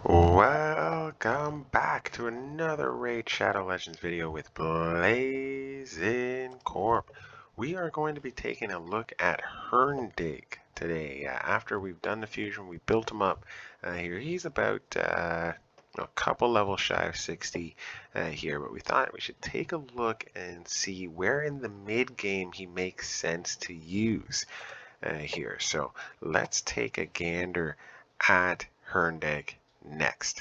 Welcome back to another Raid Shadow Legends video with Blazing Corp. We are going to be taking a look at HURNDIG today. After we've done the fusion, we built him up here. He's about a couple levels shy of 60 here, but we thought we should take a look and see where in the mid game he makes sense to use here. So let's take a gander at HURNDIG next.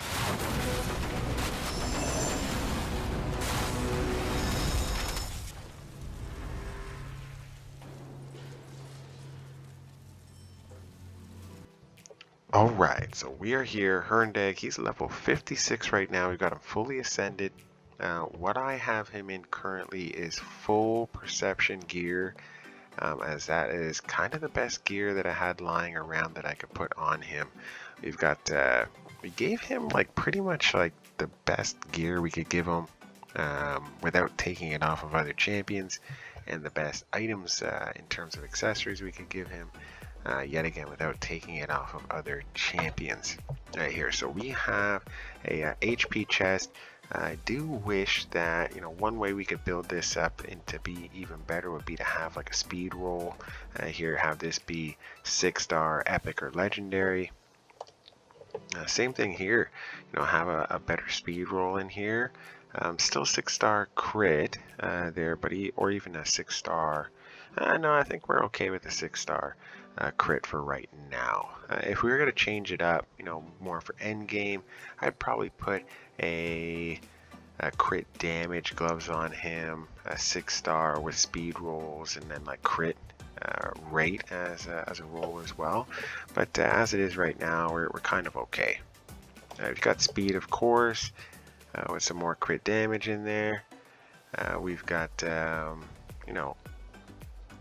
Alright, so we are here, HURNDIG. He's level 56 right now. We've got him fully ascended. What I have him in currently is full perception gear, as that is kind of the best gear that I had lying around that I could put on him. We've got we gave him like pretty much like the best gear we could give him without taking it off of other champions, and the best items in terms of accessories we could give him, yet again without taking it off of other champions. Right here, so we have a HP chest. I do wish that, one way we could build this up and to be even better would be to have like a speed roll. Here, have this be 6-star, epic, or legendary. Same thing here, have a better speed roll in here. Still 6-star crit there, but or even a 6-star. No, I think we're okay with the 6-star crit for right now. If we were going to change it up, more for end game, I'd probably put a crit damage gloves on him, a 6-star with speed rolls, and then like crit rate as a roll as well. But as it is right now, we're kind of okay. We've got speed, of course, with some more crit damage in there. We've got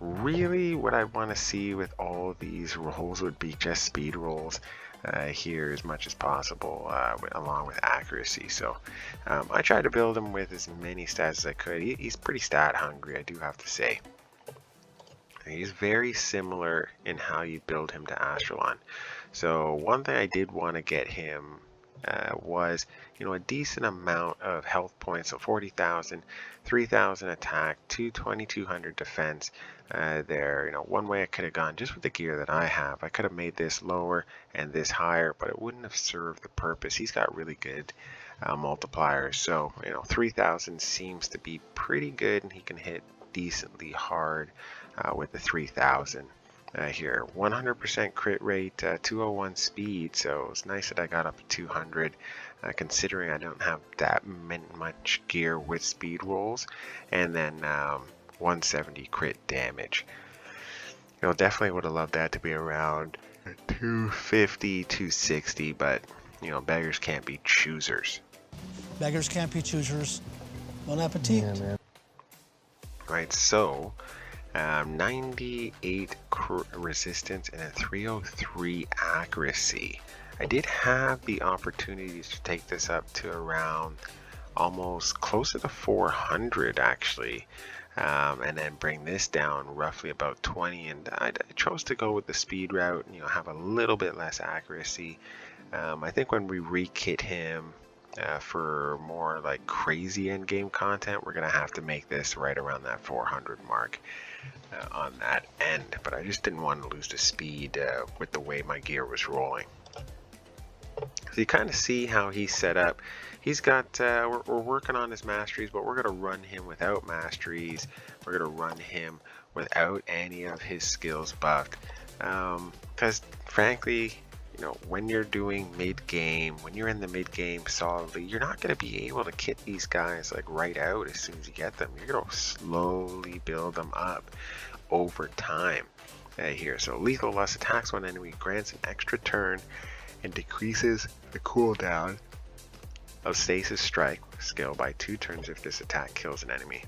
really what I want to see with all of these rolls would be just speed rolls here as much as possible, along with accuracy. So I tried to build him with as many stats as I could. He's pretty stat hungry, I do have to say. He's very similar in how you build him to Astralon. So one thing I did want to get him was a decent amount of health points, so 40,000, 3,000 attack, 2,200 defense there. One way I could have gone just with the gear that I have, I could have made this lower and this higher, but it wouldn't have served the purpose. He's got really good multipliers, so 3,000 seems to be pretty good, and he can hit decently hard with the 3,000. Here, 100% crit rate, 201 speed, so it's nice that I got up to 200, considering I don't have that much gear with speed rolls, and then 170 crit damage. Definitely would have loved that to be around 250, 260, but beggars can't be choosers. Beggars can't be choosers. Bon appetit. Yeah, man. Right, so 98 resistance and a 303 accuracy. I did have the opportunities to take this up to around almost closer to 400 actually, and then bring this down roughly about 20, and I chose to go with the speed route and have a little bit less accuracy. I think when we re-kit him for more like crazy end game content, we're gonna have to make this right around that 400 mark on that end, but I just didn't want to lose the speed with the way my gear was rolling. So you kind of see how he's set up. He's got we're working on his masteries, but we're gonna run him without masteries. We're gonna run him without any of his skills buffed, because frankly, when you're doing mid-game, when you're in the mid-game solidly, you're not going to be able to kit these guys like right out as soon as you get them. You're going to slowly build them up over time here. So lethal lust attacks one enemy, grants an extra turn, and decreases the cooldown of Statis Strike skill by 2 turns if this attack kills an enemy.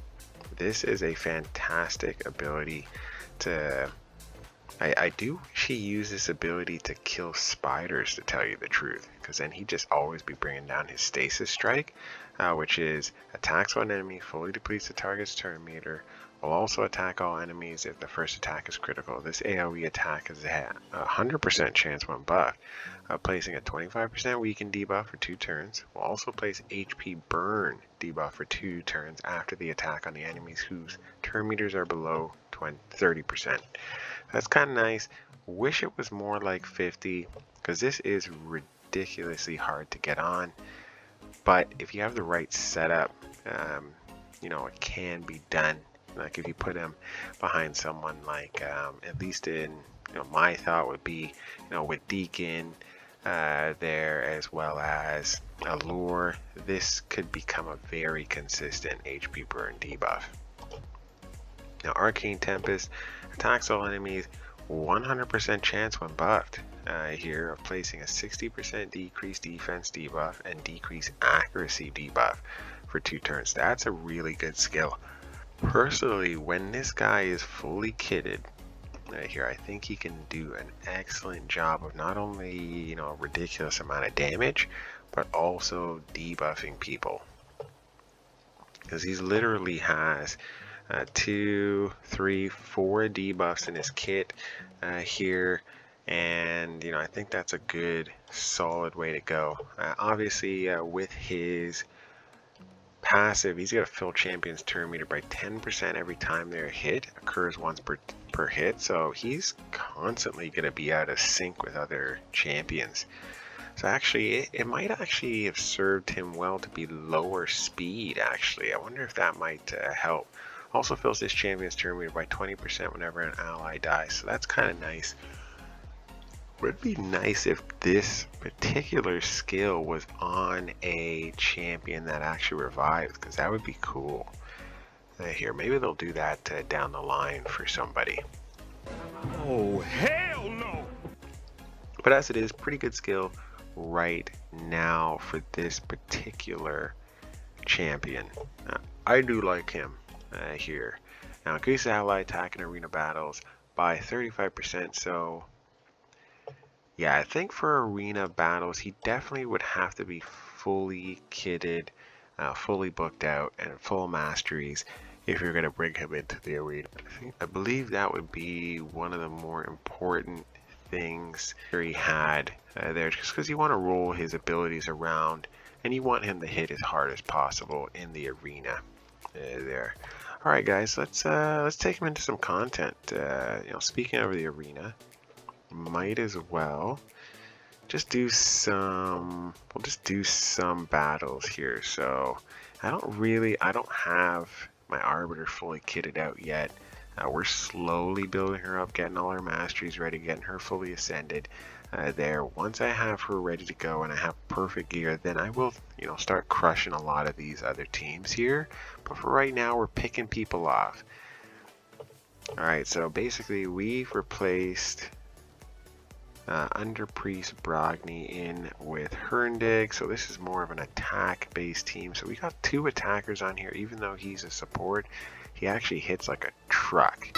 This is a fantastic ability to... I do wish he used this ability to kill spiders, to tell you the truth, because then he'd just always be bringing down his Stasis Strike, which is attacks one enemy, fully depletes the target's turn meter, Will also attack all enemies if the first attack is critical. This AoE attack has a 100% chance when buffed, placing a 25% weaken debuff for 2 turns. Will also place HP burn debuff for 2 turns after the attack on the enemies whose turn meters are below 30%. That's kind of nice. Wish it was more like 50, because this is ridiculously hard to get on. But if you have the right setup, you know, it can be done. Like if you put him behind someone like, at least in, you know, my thought would be, you know, with Deacon there, as well as Allure, this could become a very consistent HP burn debuff. Now, Arcane Tempest attacks all enemies, 100% chance when buffed here of placing a 60% decreased defense debuff and decreased accuracy debuff for 2 turns. That's a really good skill. Personally, when this guy is fully kitted here, I think he can do an excellent job of not only, you know, a ridiculous amount of damage, but also debuffing people. Because he literally has 2, 3, 4 debuffs in his kit here, and you know, I think that's a good solid way to go. Obviously, with his passive, he's going to fill champions turn meter by 10% every time their hit occurs once per hit, so he's constantly going to be out of sync with other champions. So actually, it might actually have served him well to be lower speed, actually. I wonder if that might help. Also fills this champion's turn meter by 20% whenever an ally dies, so that's kind of nice. Would be nice if this particular skill was on a champion that actually revives, because that would be cool. Here, maybe they'll do that down the line for somebody. Oh, hell no! But as it is, pretty good skill right now for this particular champion. I do like him here. Now, increases ally attack in arena battles by 35%, so yeah, I think for arena battles, he definitely would have to be fully kitted, fully booked out, and full masteries if you're going to bring him into the arena. I believe that would be one of the more important things he had there, just because you want to roll his abilities around, and you want him to hit as hard as possible in the arena there. All right, guys, let's take him into some content. You know, speaking of the arena, might as well just do some, we'll just do some battles here. So I don't have my Arbiter fully kitted out yet. We're slowly building her up, getting all her masteries ready, getting her fully ascended there. Once I have her ready to go and I have perfect gear, then I will, you know, start crushing a lot of these other teams here. But for right now, we're picking people off. All right, so basically we've replaced Under Priest Brogni in with HURNDIG, so this is more of an attack based team. So we got 2 attackers on here. Even though he's a support, he actually hits like a truck.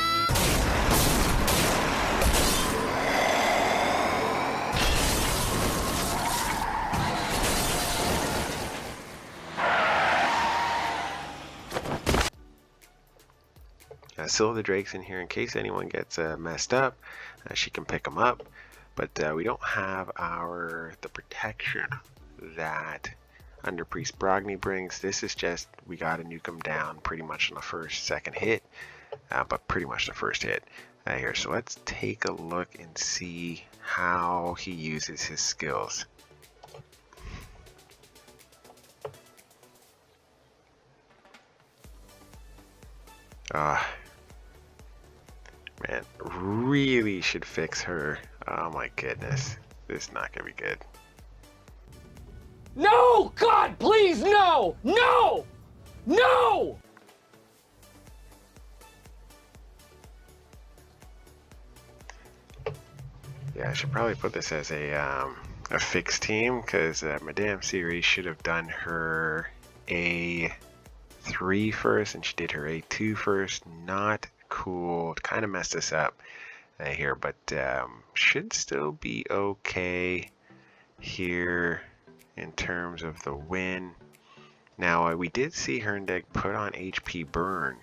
Still the Drake's in here in case anyone gets messed up. She can pick them up. But we don't have the protection that Under Priest Brogni brings. This is just, we gotta nuke him down pretty much on the first, second hit, but pretty much the first hit here. So let's take a look and see how he uses his skills. Man, really should fix her. Oh my goodness, this is not gonna be good. No! God, please, no! No! No! Yeah, I should probably put this as a fixed team, because Madame C.RATE should have done her A3 first, and she did her A2 first. Not cool. Kind of messed us up here, but should still be okay here in terms of the win. Now we did see HURNDIG put on HP burn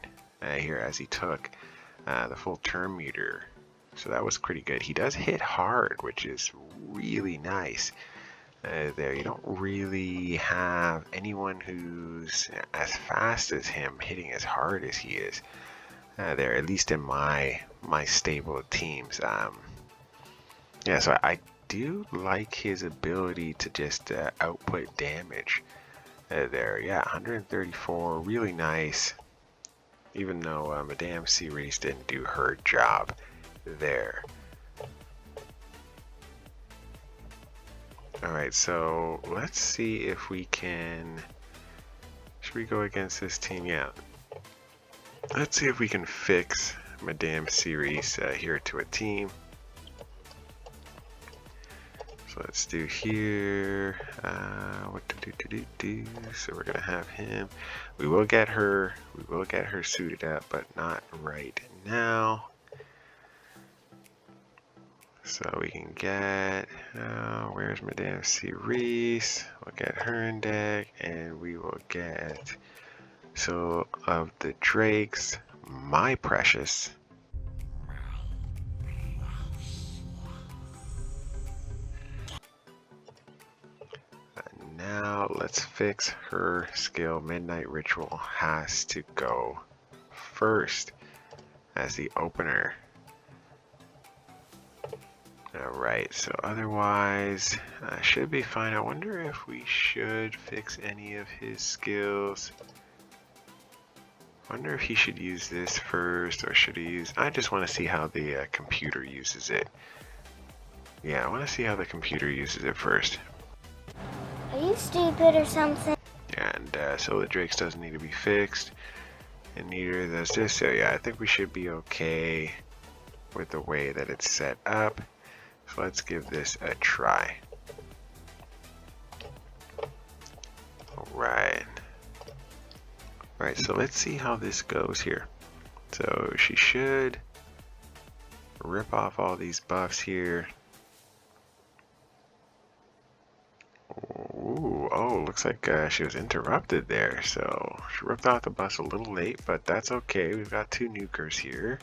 here as he took the full turn meter. So that was pretty good. He does hit hard, which is really nice. There, you don't really have anyone who's as fast as him hitting as hard as he is. There, at least in my stable of teams. Yeah, so I do like his ability to just output damage. There, yeah, 134, really nice. Even though Madame C.RATE didn't do her job there. Alright, so let's see if we can... Should we go against this team? Yeah. Let's see if we can fix Madame C.RATE here to a team. So let's do here. What do? So we're gonna have him. We will get her suited up, but not right now. So we can get, where's Madame C.RATE? We'll get HURNDIG, and we will get, so of the drakes, my precious. Now let's fix her skill. Midnight Ritual has to go first as the opener. Alright, so otherwise, should be fine. I wonder if we should fix any of his skills. I wonder if he should use this first, or should he use... I just want to see how the computer uses it. Yeah, I want to see how the computer uses it first. Are you stupid or something? And so the drakes doesn't need to be fixed, and neither does this. So yeah, I think we should be okay with the way that it's set up. So let's give this a try. Alright. Alright, so let's see how this goes here. So she should rip off all these buffs here. Ooh, oh, looks like she was interrupted there. So she ripped off the buffs a little late, but that's okay. We've got 2 nukers here.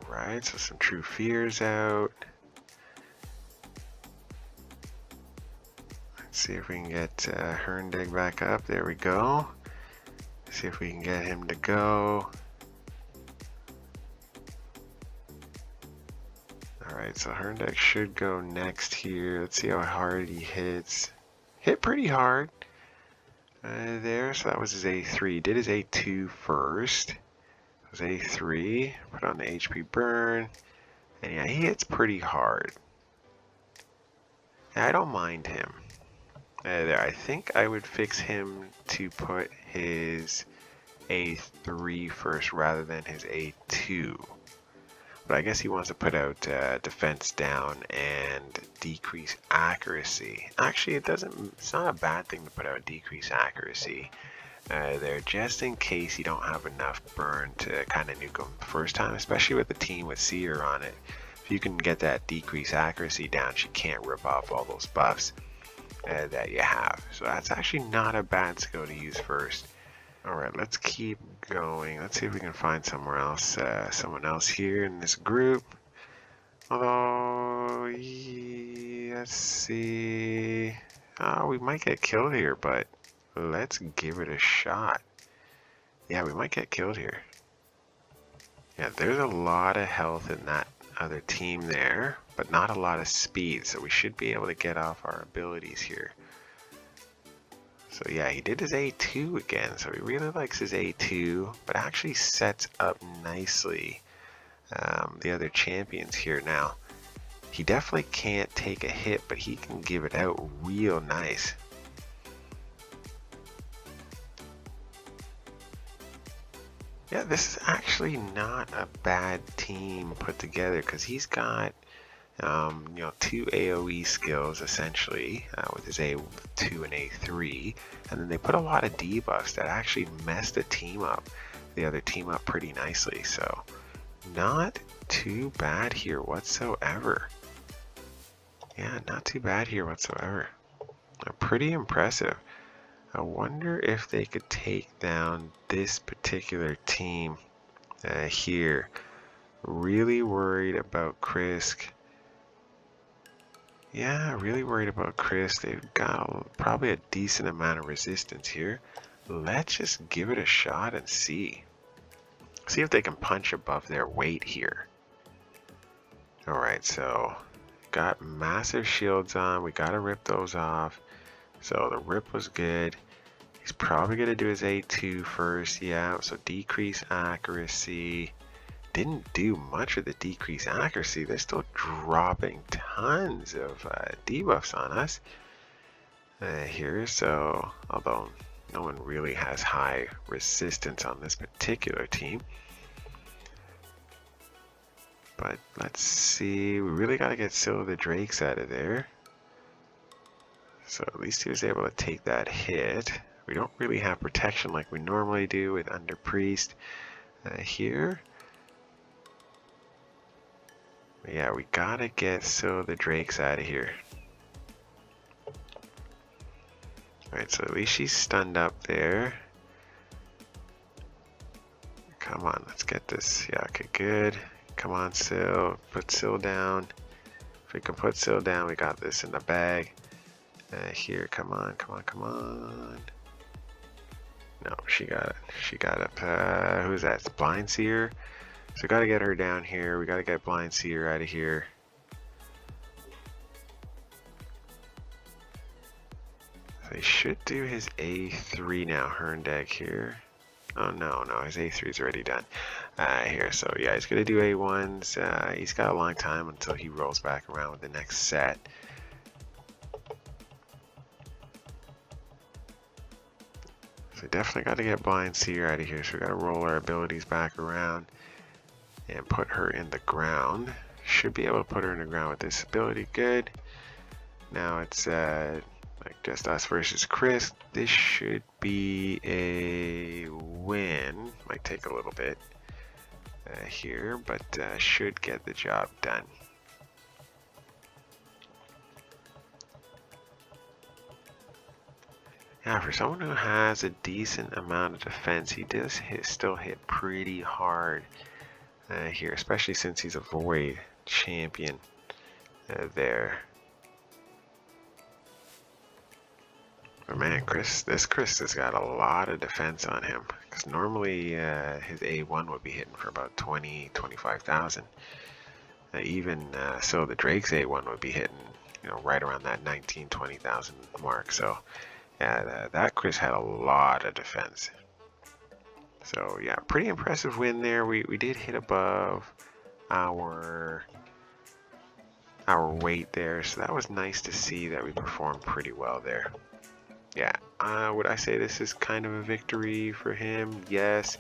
Alright, so some True Fears out. Let's see if we can get HURNDIG back up. There we go. See if we can get him to go. Alright, so HURNDIG should go next here. Let's see how hard he hits. Hit pretty hard. There, so that was his A3. He did his A2 first. It was A3. Put on the HP burn. And yeah, he hits pretty hard. I don't mind him. There, I think I would fix him to put his A3 first rather than his A2. But I guess he wants to put out defense down and decrease accuracy. Actually, it's not a bad thing to put out decrease accuracy there, just in case you don't have enough burn to kind of nuke him the first time, especially with the team with Seer on it. If you can get that decrease accuracy down, she can't rip off all those buffs that you have. So that's actually not a bad skill to use first. Alright, let's keep going. Let's see if we can find somewhere else, someone else here in this group. Although, let's see. We might get killed here, but let's give it a shot. Yeah, we might get killed here. Yeah, there's a lot of health in that other team there, but not a lot of speed, so we should be able to get off our abilities here. So yeah, he did his A2 again, so he really likes his A2, but actually sets up nicely the other champions here now. He definitely can't take a hit, but he can give it out real nice. Yeah, this is actually not a bad team put together, because he's got 2 AoE skills essentially with his A2 and A3, and then they put a lot of debuffs that actually mess the other team up pretty nicely. So not too bad here whatsoever. Yeah, not too bad here whatsoever. Pretty impressive. I wonder if they could take down this particular team here. Really worried about Krisk. Yeah, really worried about Chris. They've got probably a decent amount of resistance here. Let's just give it a shot and see. See if they can punch above their weight here. Alright, so got massive shields on. We gotta rip those off. So the rip was good. He's probably gonna do his A2 first. Yeah, so decrease accuracy. Didn't do much of the decrease accuracy. They're still dropping tons of debuffs on us here. So, although no one really has high resistance on this particular team. But let's see. We really got to get Scylla the Drakes out of there. So at least he was able to take that hit. We don't really have protection like we normally do with Under Priest here. Yeah, we gotta get the Drakes out of here. Alright, so at least she's stunned up there. Come on, let's get this. Yeah, okay, good. Come on, Syl. Put Syl down. If we can put Syl down, we got this in the bag. Here, come on, come on, come on. No, she got it. She got up. Who's that? It's Blind Seer. So we gotta get her down here. We gotta get Blind Seer out of here. So he should do his A3 now, HURNDIG here. Oh no, his A3 is already done. Here, so yeah, he's gonna do A1s. He's got a long time until he rolls back around with the next set. So we definitely gotta get Blind Seer out of here. So we gotta roll our abilities back around and put her in the ground. Should be able to put her in the ground with this ability. Good. Now it's like just us versus Chris. This should be a win. Might take a little bit here, but should get the job done. Yeah, for someone who has a decent amount of defense, he does still hit pretty hard. Here, especially since he's a void champion there. But man, this Chris has got a lot of defense on him. Because normally his A1 would be hitting for about 20,000-25,000. Even so, the Drake's A1 would be hitting, right around that 19,000-20,000 mark. So yeah, that Chris had a lot of defense. So yeah, pretty impressive win there. We did hit above our weight there, so that was nice to see that we performed pretty well there. Yeah, would I say this is kind of a victory for him? Yes,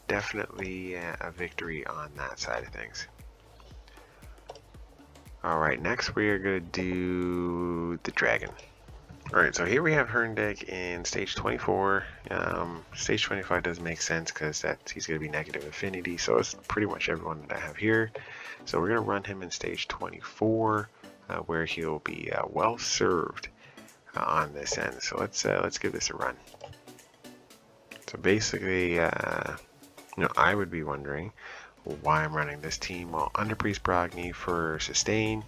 definitely a victory on that side of things. Alright, next we are going to do the dragon. Alright, so here we have HURNDIG in stage 24. Stage 25 doesn't make sense because he's going to be negative affinity, so it's pretty much everyone that I have here. So we're going to run him in stage 24, where he'll be well served on this end. So let's give this a run. So basically, I would be wondering why I'm running this team. Well, Underpriest Brogni for sustain,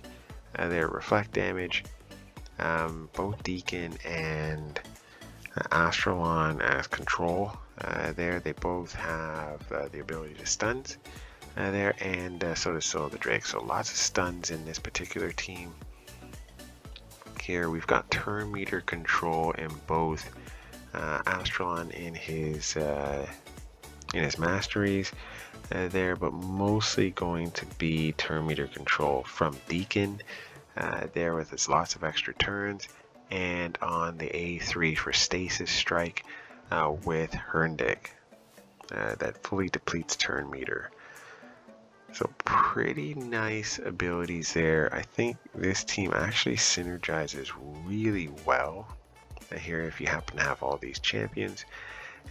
their reflect damage. Both Deacon and Astralon as control there. They both have the ability to stuns there, and so does the Drake. So lots of stuns in this particular team. Here we've got turn meter control in both Astralon in his masteries there, but mostly going to be turn meter control from Deacon. There with his lots of extra turns, and on the A3 for Statis Strike with HURNDIG that fully depletes turn meter. So pretty nice abilities there. I think this team actually synergizes really well here if you happen to have all these champions.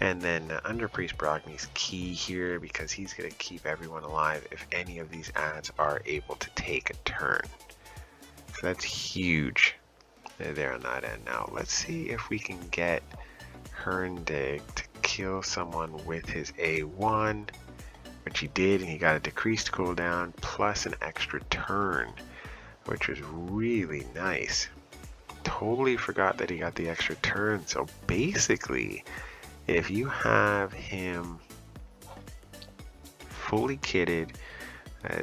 And then Underpriest Brogni's key here because he's going to keep everyone alive if any of these ads are able to take a turn. So that's huge there on that end. Now let's see if we can get HURNDIG to kill someone with his A1, which he did, and he got a decreased cooldown plus an extra turn, which was really nice. Totally forgot that he got the extra turn. So basically, if you have him fully kitted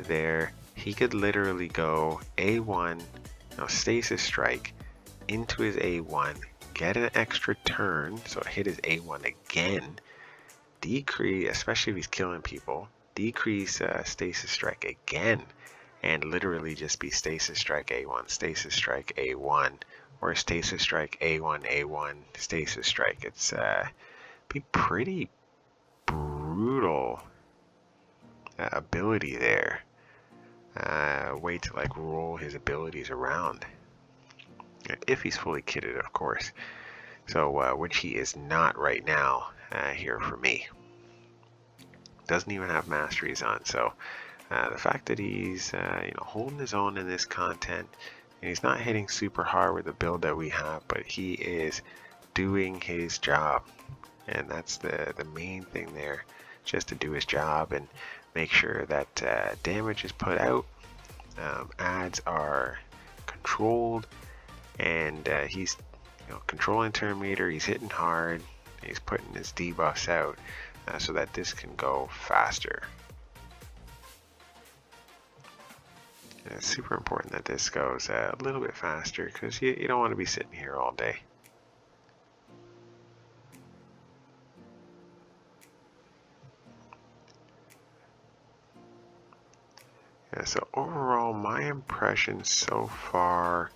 there, he could literally go A1, now Stasis Strike, into his A1, get an extra turn, so hit his A1 again, decrease, especially if he's killing people, decrease Stasis Strike again, and literally just be Stasis Strike A1, Stasis Strike A1, or Stasis Strike A1, A1, Stasis Strike. It's be pretty brutal ability there. Way to like roll his abilities around. If he's fully kitted, of course. So, which he is not right now here for me. Doesn't even have masteries on. So, the fact that he's holding his own in this content, and he's not hitting super hard with the build that we have, but he is doing his job, and that's the main thing there, just to do his job and make sure that damage is put out, ads are controlled, and he's controlling turn meter, he's hitting hard, he's putting his debuffs out so that this can go faster. And it's super important that this goes a little bit faster, because you don't want to be sitting here all day. Yeah, so overall, my impression so far,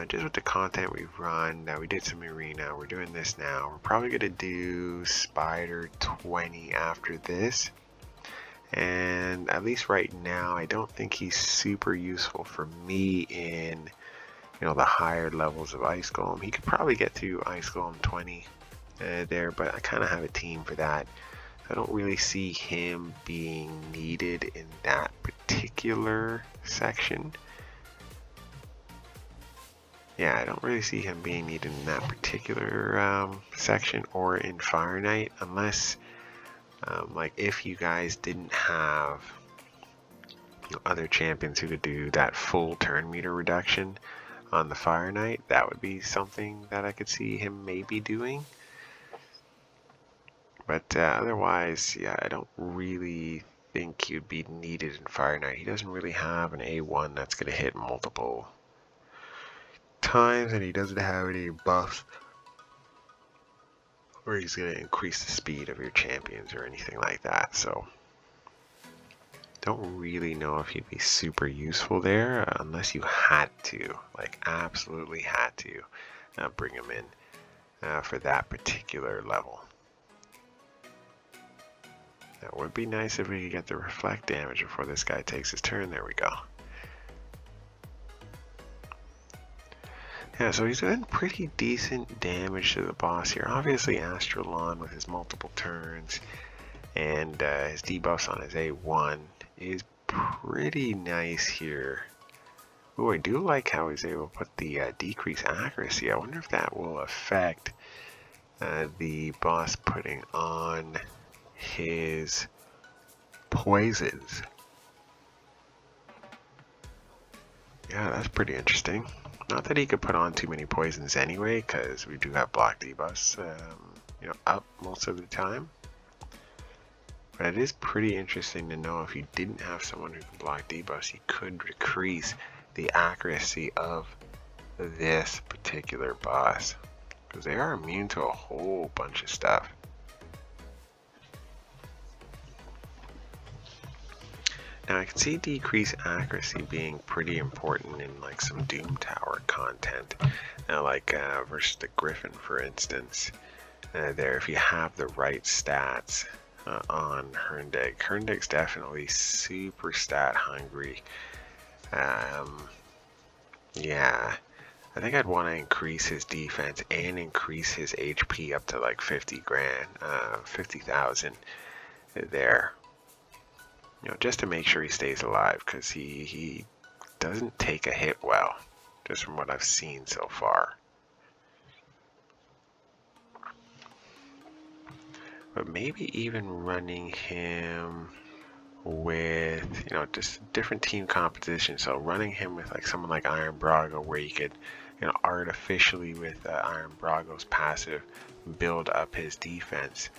just with the content we've run, we did some arena, we're doing this now, we're probably going to do Spider 20 after this, and at least right now, I don't think he's super useful for me in, the higher levels of Ice Golem. He could probably get through Ice Golem 20 there, but I kind of have a team for that. I don't really see him being needed in that particular section. Yeah, I don't really see him being needed in that particular section or in Fire Knight, unless like if you guys didn't have other champions who could do that full turn meter reduction on the Fire Knight, that would be something that I could see him maybe doing. But otherwise, yeah, I don't really think he'd be needed in Fire Knight. He doesn't really have an A1 that's going to hit multiple times, and he doesn't have any buffs where he's going to increase the speed of your champions or anything like that. So, don't really know if he'd be super useful there unless you had to, like absolutely had to bring him in for that particular level. That would be nice if we could get the reflect damage before this guy takes his turn. There we go. Yeah, so he's doing pretty decent damage to the boss here. Obviously, Astralon with his multiple turns and his debuffs on his A1 is pretty nice here. Ooh, I do like how he's able to put the decrease accuracy. I wonder if that will affect the boss putting on his poisons. Yeah, that's pretty interesting. Not that he could put on too many poisons anyway, because we do have block debuffs, up most of the time. But it is pretty interesting to know if you didn't have someone who can block debuffs, you could decrease the accuracy of this particular boss, because they are immune to a whole bunch of stuff. Now I can see decrease accuracy being pretty important in like some Doom Tower content. Now like versus the Griffin, for instance, there if you have the right stats on HURNDIG. HURNDIG's definitely super stat hungry. Yeah, I think I'd want to increase his defense and increase his HP up to like 50,000 there. Just to make sure he stays alive, because he doesn't take a hit well. just from what I've seen so far. But maybe even running him with, you know, just different team composition. So running him with like someone like Iron Brago, where you could, you know, artificially with Iron Brago's passive build up his defense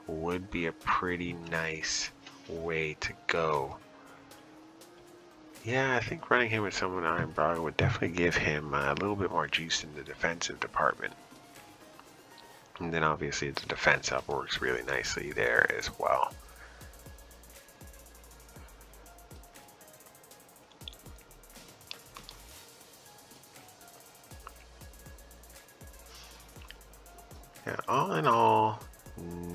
would be a pretty nice way to go. Yeah, I think running him with someone like Iron Brago would definitely give him a little bit more juice in the defensive department. And then obviously the defense up works really nicely there as well. Yeah, all in all,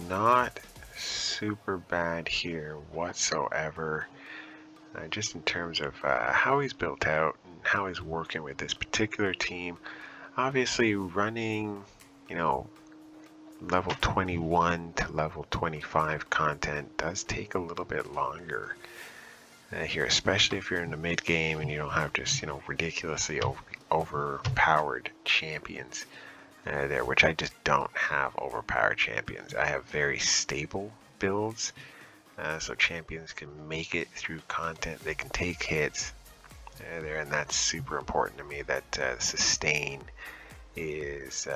not super bad here whatsoever. Just in terms of how he's built out and how he's working with this particular team. Obviously running, you know, level 21 to level 25 content does take a little bit longer here, especially if you're in the mid game and you don't have just, you know, ridiculously overpowered champions there, which I just don't have overpowered champions. I have very stable builds, so champions can make it through content, they can take hits there, and that's super important to me, that sustain is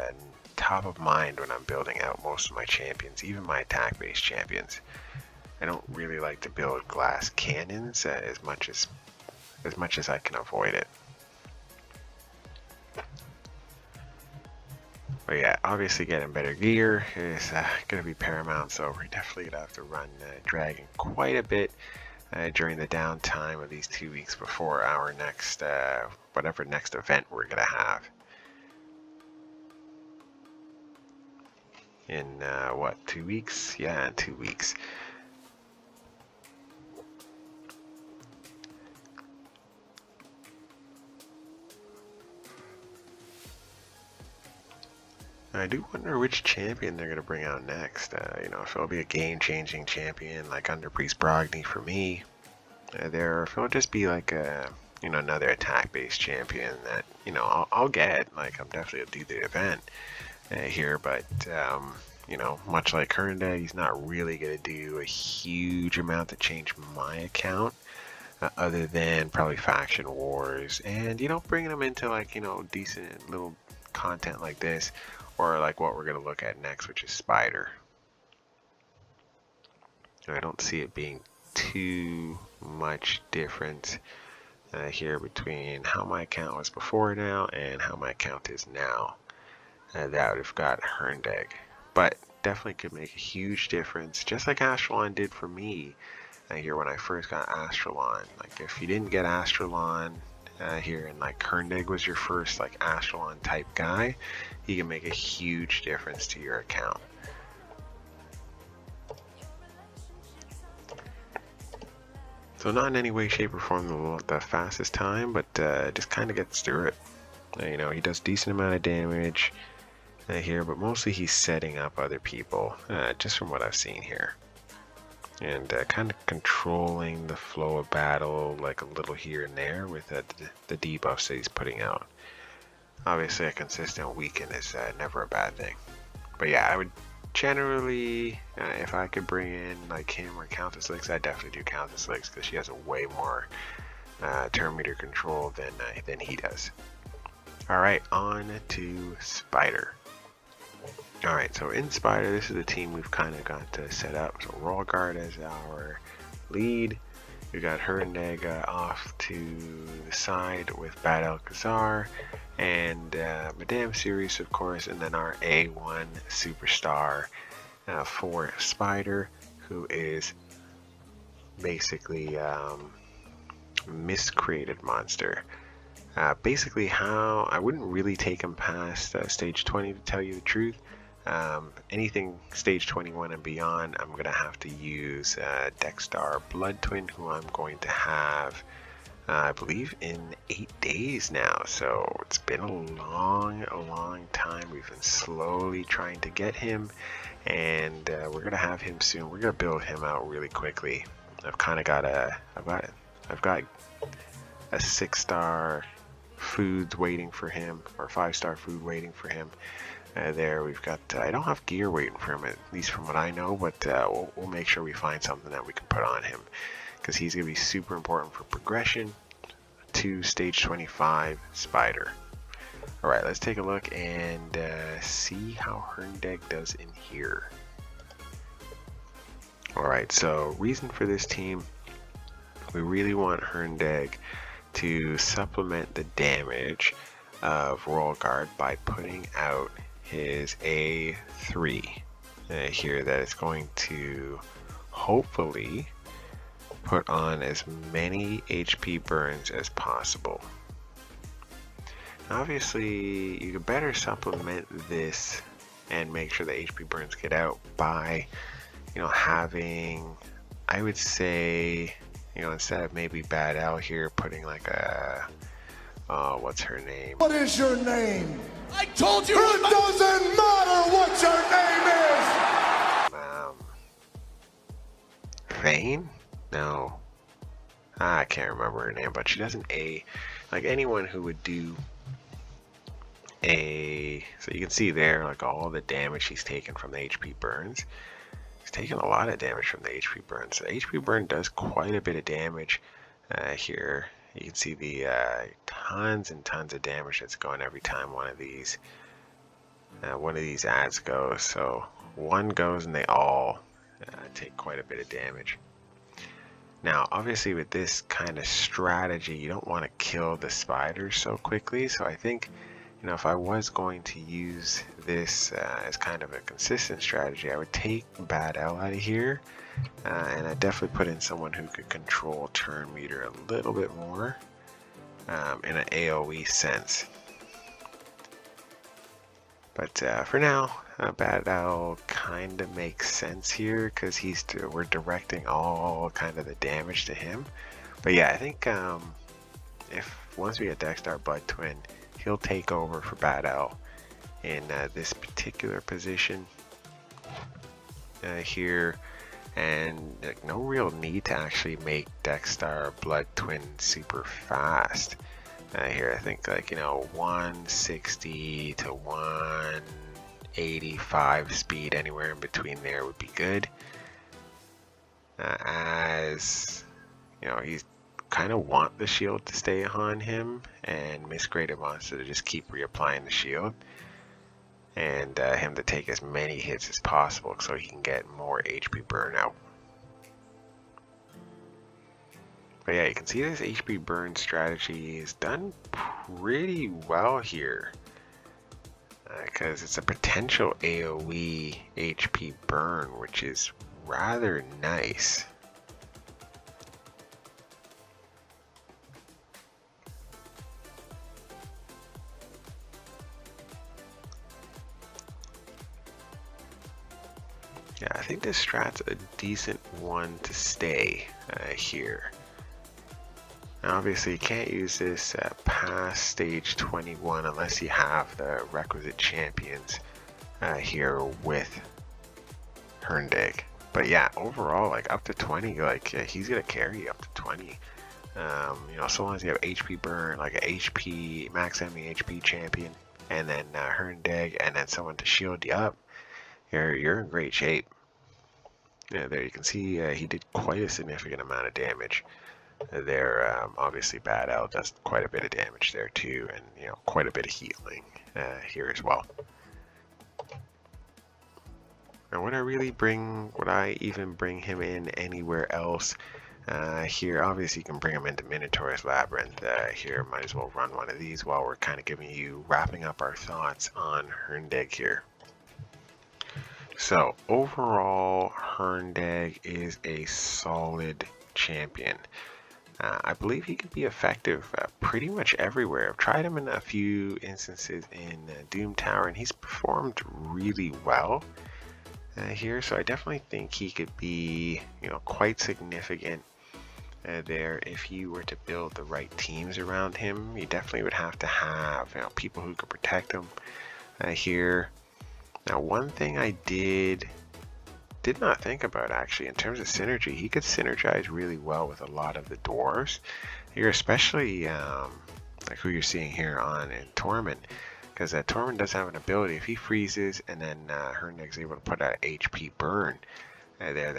top of mind when I'm building out most of my champions, even my attack-based champions. I don't really like to build glass cannons as much as I can avoid it. But yeah, obviously getting better gear is going to be paramount, so we're definitely going to have to run Dragon quite a bit during the downtime of these 2 weeks before our next, whatever next event we're going to have. In what, 2 weeks? Yeah, in 2 weeks. I do wonder which champion they're going to bring out next. You know, if it'll be a game-changing champion like Under Priest Brogni for me, there, or if it'll just be like a, you know, another attack-based champion that, you know, I'll get. Like, I'm definitely gonna do the event here, but you know, much like HURNDIG, he's not really going to do a huge amount to change my account, other than probably faction wars and, you know, bringing them into like, you know, decent little content like this, or like what we're going to look at next, which is Spider. I don't see it being too much different here between how my account was before now and how my account is now. That would have got HURNDIG, but definitely could make a huge difference, just like Astralon did for me here when I first got Astralon. Like, if you didn't get Astralon here and like HURNDIG was your first like Astralon type guy, he can make a huge difference to your account. So not in any way, shape, or form the fastest time, but just kind of gets through it. You know, he does decent amount of damage here, but mostly he's setting up other people, just from what I've seen here. And kind of controlling the flow of battle like a little here and there with the debuffs that he's putting out. Obviously a consistent weaken is never a bad thing. But yeah, I would generally, if I could bring in like him or Countess Lix, I definitely do Countess Lix, because she has a way more turn meter control than he does. Alright, on to Spider. Alright, so in Spider, this is the team we've kind of got set up. So Rolgard as our lead. We got HURNDIG off to the side with Bad Alcazar and Madame Series, of course, and then our A1 superstar for Spider, who is basically miscreated monster. Basically, how I wouldn't really take him past stage 20, to tell you the truth. Anything stage 21 and beyond, I'm going to have to use Dexstar Blood Twin, who I'm going to have, I believe, in 8 days now. So it's been a long time. We've been slowly trying to get him, and we're going to have him soon. We're going to build him out really quickly. I've kind of got I've got a 6-star foods waiting for him, or 5-star food waiting for him. There we've got, I don't have gear waiting for him, at least from what I know, but we'll make sure we find something that we can put on him, because he's going to be super important for progression to stage 25 Spider. Alright, let's take a look and see how HURNDIG does in here. Alright, so reason for this team, we really want HURNDIG to supplement the damage of Royal Guard by putting out his A3 here, that is going to hopefully put on as many HP burns as possible. Obviously, you could better supplement this and make sure the HP burns get out by, you know, having, I would say, you know, instead of maybe Bad L here, putting like a, what's her name? What is your name? I told you It doesn't matter what your name is! Vayne? No. I can't remember her name, but she does an A. Like anyone who would do a, so you can see there, like all the damage she's taken from the HP burns. He's taking a lot of damage from the HP burn. So the HP burn does quite a bit of damage here. You can see the tons and tons of damage that's going every time one of these ads goes. So one goes and they all take quite a bit of damage. Now, obviously, with this kind of strategy, you don't want to kill the spiders so quickly. So I think, you know, if I was going to use this as kind of a consistent strategy, I would take Bad L out of here, and I'd definitely put in someone who could control turn meter a little bit more in an AoE sense. But for now, Bad L kind of makes sense here because we're directing all kind of the damage to him. But yeah, I think if once we get Dexter Blood Twin, he'll take over for Bad L in this particular position here, and like, no real need to actually make Dexter Blood Twin super fast here. I think, like, you know, 160 to 185 speed, anywhere in between there would be good, as you know, he's kind of want the shield to stay on him, and Misgraded wants to just keep reapplying the shield, and him to take as many hits as possible so he can get more HP burn out. But yeah, you can see this HP burn strategy is done pretty well here, because it's a potential AoE HP burn, which is rather nice. Yeah, I think this strat's a decent one to stay here. Now, obviously, you can't use this past stage 21 unless you have the requisite champions here with HURNDIG. But yeah, overall, like up to 20, like he's gonna carry you up to 20. You know, so long as you have HP burn, like a HP max enemy HP champion, and then HURNDIG, and then someone to shield you up, you're in great shape. Yeah, there you can see he did quite a significant amount of damage there. Obviously, Bad L does quite a bit of damage there too, and you know, quite a bit of healing here as well. And would I even bring him in anywhere else here? Obviously, you can bring him into Minotaur's Labyrinth here. Might as well run one of these while we're kind of wrapping up our thoughts on HURNDIG here. So overall, HURNDIG is a solid champion. I believe he could be effective pretty much everywhere. I've tried him in a few instances in Doom Tower, and he's performed really well here. So I definitely think he could be, you know, quite significant there if you were to build the right teams around him. You definitely would have to have, you know, people who could protect him here. Now, one thing I did not think about, actually, in terms of synergy, he could synergize really well with a lot of the dwarves here, especially like who you're seeing here on in Torment, because Torment does have an ability. If he freezes and then HURNDIG's able to put out HP burn there,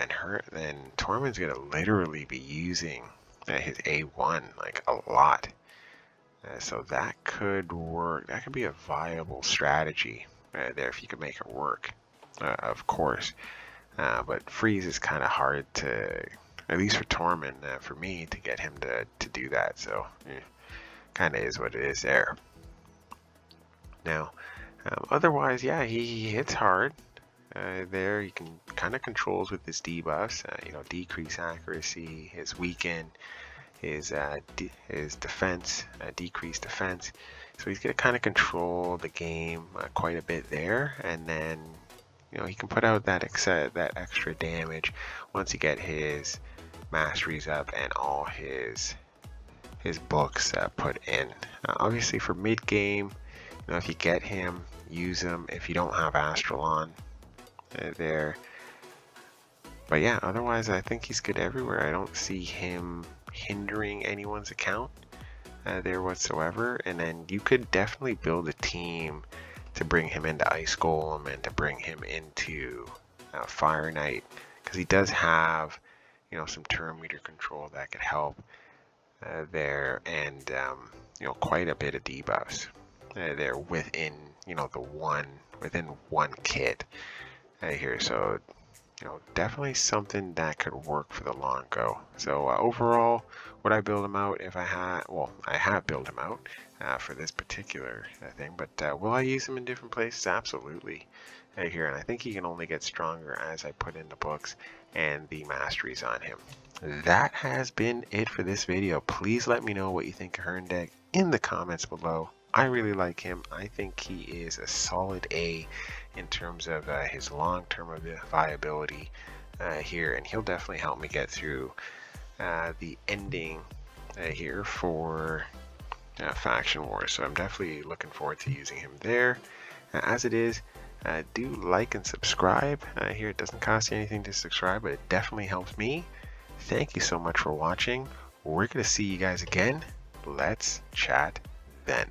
then Torment's gonna literally be using his A1 like a lot. So that could work. That could be a viable strategy there if you could make it work, of course. But freeze is kind of hard to, at least for Torment, for me, to get him to do that. So kind of is what it is there. Now, otherwise, yeah, he hits hard. There, you can kind of controls with his debuffs. You know, decrease accuracy, his weaken, his defense, decreased defense. So he's gonna kind of control the game quite a bit there, and then you know he can put out that extra damage once you get his masteries up and all his books put in. Obviously for mid game, you know, if you get him, use him. If you don't have Astralon there, but yeah, otherwise I think he's good everywhere. I don't see him hindering anyone's account there whatsoever. And then you could definitely build a team to bring him into Ice Golem and to bring him into Fire Knight, because he does have, you know, some turn meter control that could help there, and you know, quite a bit of debuffs there within, you know, within one kit here. So you know, definitely something that could work for the long go. So overall, would I build him out if I had, well, I have built him out for this particular thing, but will I use him in different places? Absolutely here, and I think he can only get stronger as I put in the books and the masteries on him. That has been it for this video. Please let me know what you think of HURNDIG in the comments below. I really like him. I think he is a solid A in terms of his long-term viability here, and he'll definitely help me get through the ending here for Faction Wars. So I'm definitely looking forward to using him there. As it is, do like and subscribe here. It doesn't cost you anything to subscribe, but it definitely helps me. Thank you so much for watching. We're going to see you guys again. Let's chat then.